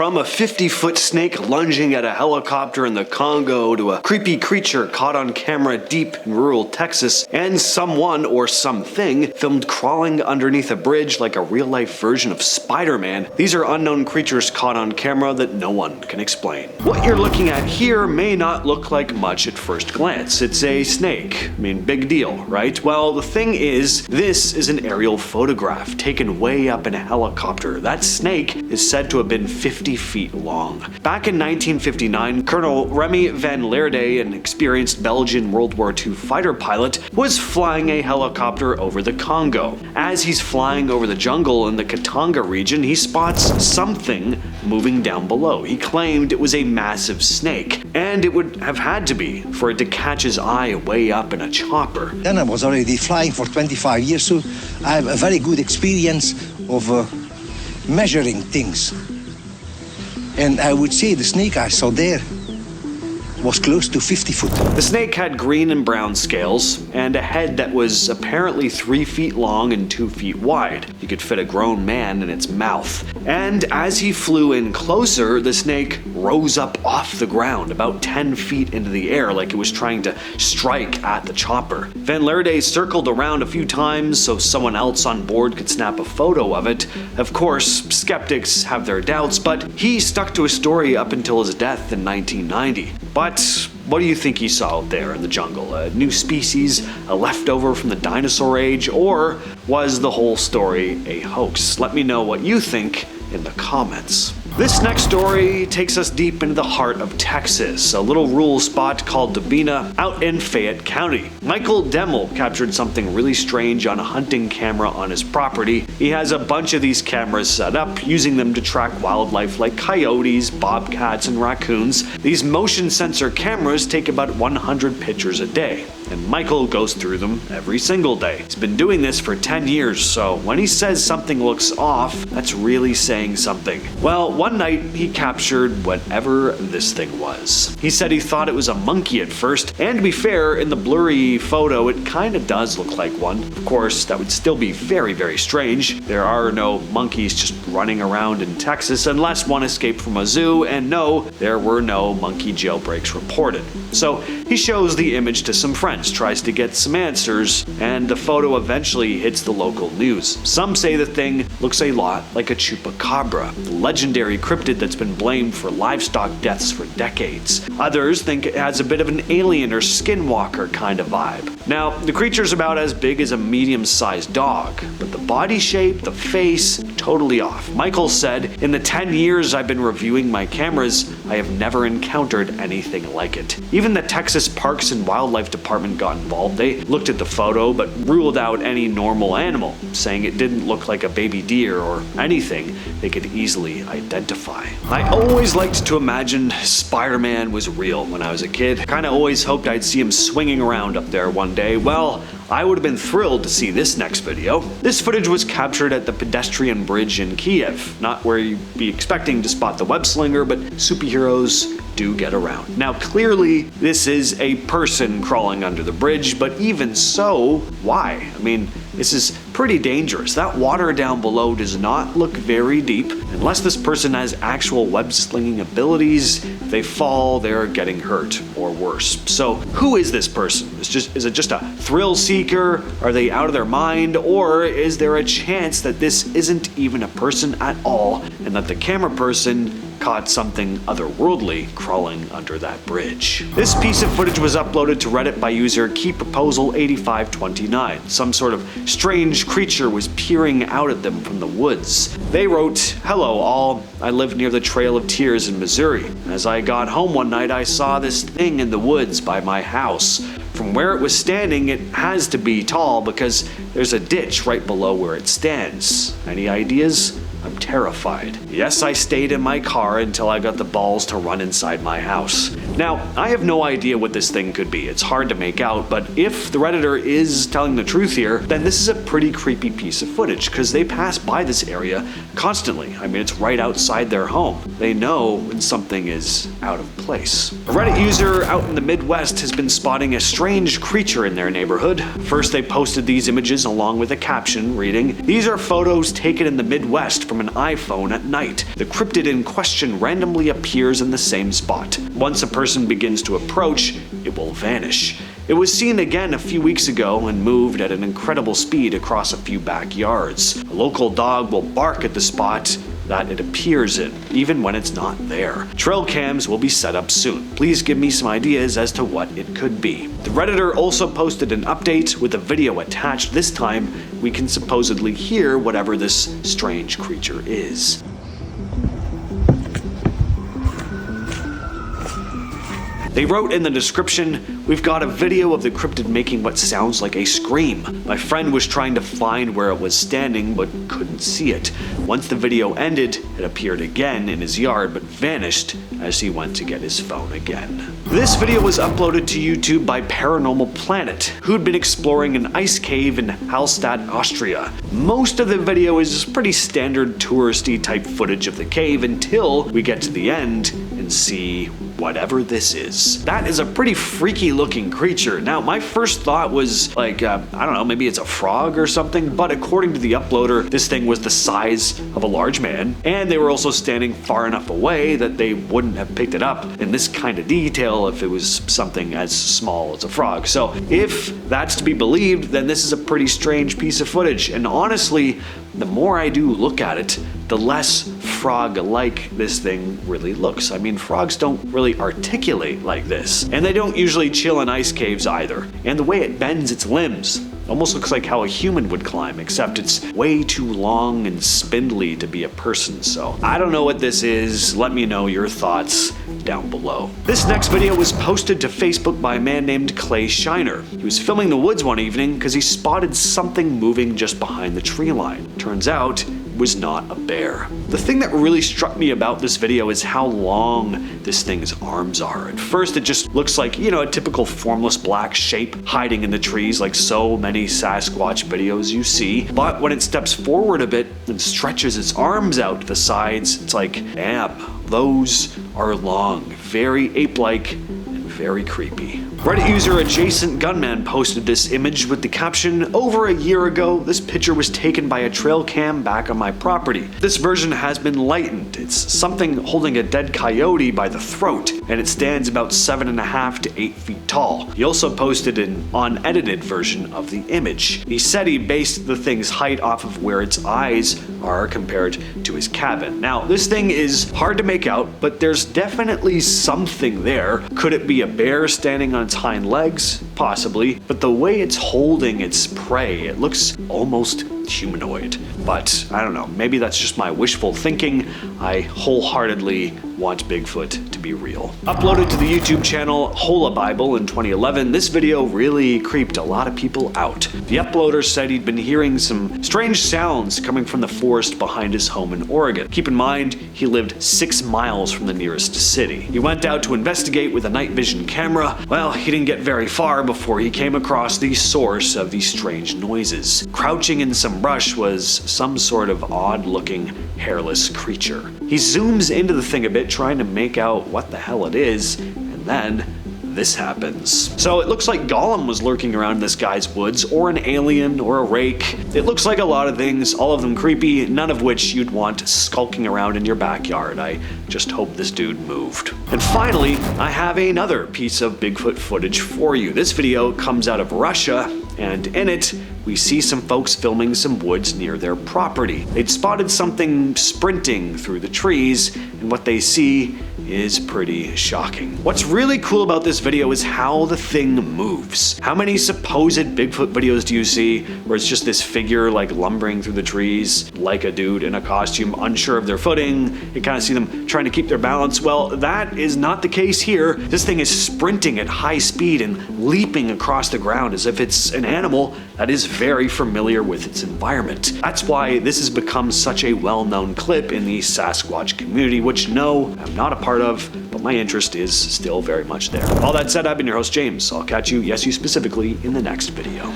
From a 50-foot snake lunging at a helicopter in the Congo to a creepy creature caught on camera deep in rural Texas, and someone or something filmed crawling underneath a bridge like a real-life version of Spider-Man, these are unknown creatures caught on camera that no one can explain. What you're looking at here may not look like much at first glance. It's a snake. I mean, big deal, right? Well, the thing is, this is an aerial photograph taken way up in a helicopter. That snake is said to have been 50 feet long. Back in 1959, Colonel Remy van Lierde, an experienced Belgian World War II fighter pilot, was flying a helicopter over the Congo. As he's flying over the jungle in the Katanga region, he spots something moving down below. He claimed it was a massive snake, and it would have had to be for it to catch his eye way up in a chopper. Then I was already flying for 25 years, so I have a very good experience of measuring things. And I would say the snake I saw there was close to 50 foot. The snake had green and brown scales and a head that was apparently 3 feet long and 2 feet wide. You could fit a grown man in its mouth. And as he flew in closer, the snake rose up off the ground about 10 feet into the air like it was trying to strike at the chopper. Van Lierde circled around a few times so someone else on board could snap a photo of it. Of course, skeptics have their doubts, but he stuck to his story up until his death in 1990. But what do you think he saw out there in the jungle? A new species, a leftover from the dinosaur age, or was the whole story a hoax? Let me know what you think in the comments. This next story takes us deep into the heart of Texas, a little rural spot called Dabina out in Fayette County. Michael Demmel captured something really strange on a hunting camera on his property. He has a bunch of these cameras set up, using them to track wildlife like coyotes, bobcats, and raccoons. These motion sensor cameras take about 100 pictures a day, and Michael goes through them every single day. He's been doing this for 10 years, so when he says something looks off, that's really saying something. Well, one night he captured whatever this thing was. He said he thought it was a monkey at first, and to be fair, in the blurry photo it kinda does look like one. Of course, that would still be very, very strange. There are no monkeys just running around in Texas unless one escaped from a zoo, and no, there were no monkey jailbreaks reported. So he shows the image to some friends, tries to get some answers, and the photo eventually hits the local news. Some say the thing looks a lot like a chupacabra, the legendary cryptid that's been blamed for livestock deaths for decades. Others think it has a bit of an alien or skinwalker kind of vibe. Now, the creature's about as big as a medium-sized dog, but the body shape, the face, totally off. Michael said, "In the 10 years I've been reviewing my cameras, I have never encountered anything like it." Even the Texas Parks and Wildlife Department got involved. They looked at the photo but ruled out any normal animal, saying it didn't look like a baby deer or anything they could easily identify. I always liked to imagine Spider-Man was real when I was a kid. Kinda always hoped I'd see him swinging around up there one day. Well, I would have been thrilled to see this next video. This footage was captured at the pedestrian bridge in Kiev, not where you'd be expecting to spot the web slinger, but superheroes do get around. Now clearly this is a person crawling under the bridge, but even so, why? I mean, this is pretty dangerous. That water down below does not look very deep. Unless this person has actual web slinging abilities, if they fall, they're getting hurt or worse. So who is this person? Is it just a thrill seeker? Are they out of their mind? Or is there a chance that this isn't even a person at all and that the camera person caught something otherworldly crawling under that bridge? This piece of footage was uploaded to Reddit by user KeyProposal8529. Some sort of strange creature was peering out at them from the woods. They wrote, "Hello all, I live near the Trail of Tears in Missouri. As I got home one night I saw this thing in the woods by my house. From where it was standing, it has to be tall because there's a ditch right below where it stands. Any ideas? I'm terrified. Yes, I stayed in my car until I got the balls to run inside my house." Now, I have no idea what this thing could be. It's hard to make out, but if the Redditor is telling the truth here, then this is a pretty creepy piece of footage because they pass by this area constantly. I mean, it's right outside their home. They know when something is out of place. A Reddit user out in the Midwest has been spotting a strange creature in their neighborhood. First, they posted these images along with a caption reading, "These are photos taken in the Midwest from an iPhone at night. The cryptid in question randomly appears in the same spot. Once a person begins to approach, it will vanish. It was seen again a few weeks ago and moved at an incredible speed across a few backyards. A local dog will bark at the spot that it appears in, even when it's not there. Trail cams will be set up soon. Please give me some ideas as to what it could be. The Redditor also posted an update with a video attached. This time, we can supposedly hear whatever this strange creature is. They wrote in the description, "We've got a video of the cryptid making what sounds like a scream. My friend was trying to find where it was standing but couldn't see it. Once the video ended, it appeared again in his yard but vanished as he went to get his phone again." This video was uploaded to YouTube by Paranormal Planet, who'd been exploring an ice cave in Hallstatt, Austria. Most of the video is pretty standard touristy type footage of the cave until we get to the end and see whatever this is. That is a pretty freaky looking creature. Now, my first thought was like, I don't know, maybe it's a frog or something, but according to the uploader, this thing was the size of a large man, and they were also standing far enough away that they wouldn't have picked it up in this kind of detail if it was something as small as a frog. So if that's to be believed, then this is a pretty strange piece of footage, and honestly, the more I do look at it, the less frog-like this thing really looks. I mean, frogs don't really articulate like this, and they don't usually chill in ice caves either. And the way it bends its limbs almost looks like how a human would climb, except it's way too long and spindly to be a person. So I don't know what this is. Let me know your thoughts down below. This next video was posted to Facebook by a man named Clay Shiner. He was filming the woods one evening because he spotted something moving just behind the tree line. Turns out, was not a bear. The thing that really struck me about this video is how long this thing's arms are. At first it just looks like, you know, a typical formless black shape hiding in the trees like so many Sasquatch videos you see. But when it steps forward a bit and stretches its arms out to the sides, it's like, damn, those are long, very ape-like and very creepy. Reddit user Adjacent Gunman posted this image with the caption, "Over a year ago, this picture was taken by a trail cam back on my property. This version has been lightened. It's something holding a dead coyote by the throat, and it stands about 7.5 to 8 feet tall." He also posted an unedited version of the image. He said he based the thing's height off of where its eyes are compared to his cabin. Now, this thing is hard to make out, but there's definitely something there. Could it be a bear standing on its hind legs? Possibly, but the way it's holding its prey, it looks almost humanoid. But I don't know, maybe that's just my wishful thinking. I wholeheartedly want Bigfoot to be real. Uploaded to the YouTube channel Hola Bible in 2011, this video really creeped a lot of people out. The uploader said he'd been hearing some strange sounds coming from the forest behind his home in Oregon. Keep in mind, he lived 6 miles from the nearest city. He went out to investigate with a night vision camera. Well, he didn't get very far before he came across the source of these strange noises. Crouching in some brush was some sort of odd-looking, hairless creature. He zooms into the thing a bit, trying to make out what the hell it is, and then this happens. So it looks like Gollum was lurking around this guy's woods, or an alien, or a rake. It looks like a lot of things, all of them creepy, none of which you'd want skulking around in your backyard. I just hope this dude moved. And finally, I have another piece of Bigfoot footage for you. This video comes out of Russia, and in it, we see some folks filming some woods near their property. They'd spotted something sprinting through the trees, and what they see is pretty shocking. What's really cool about this video is how the thing moves. How many supposed Bigfoot videos do you see where it's just this figure like lumbering through the trees like a dude in a costume, unsure of their footing? You kind of see them trying to keep their balance. Well, that is not the case here. This thing is sprinting at high speed and leaping across the ground as if it's an animal that is very familiar with its environment. That's why this has become such a well-known clip in the Sasquatch community, which no, I'm not a part of, but my interest is still very much there. All that said, I've been your host, James. I'll catch you, yes you specifically, in the next video.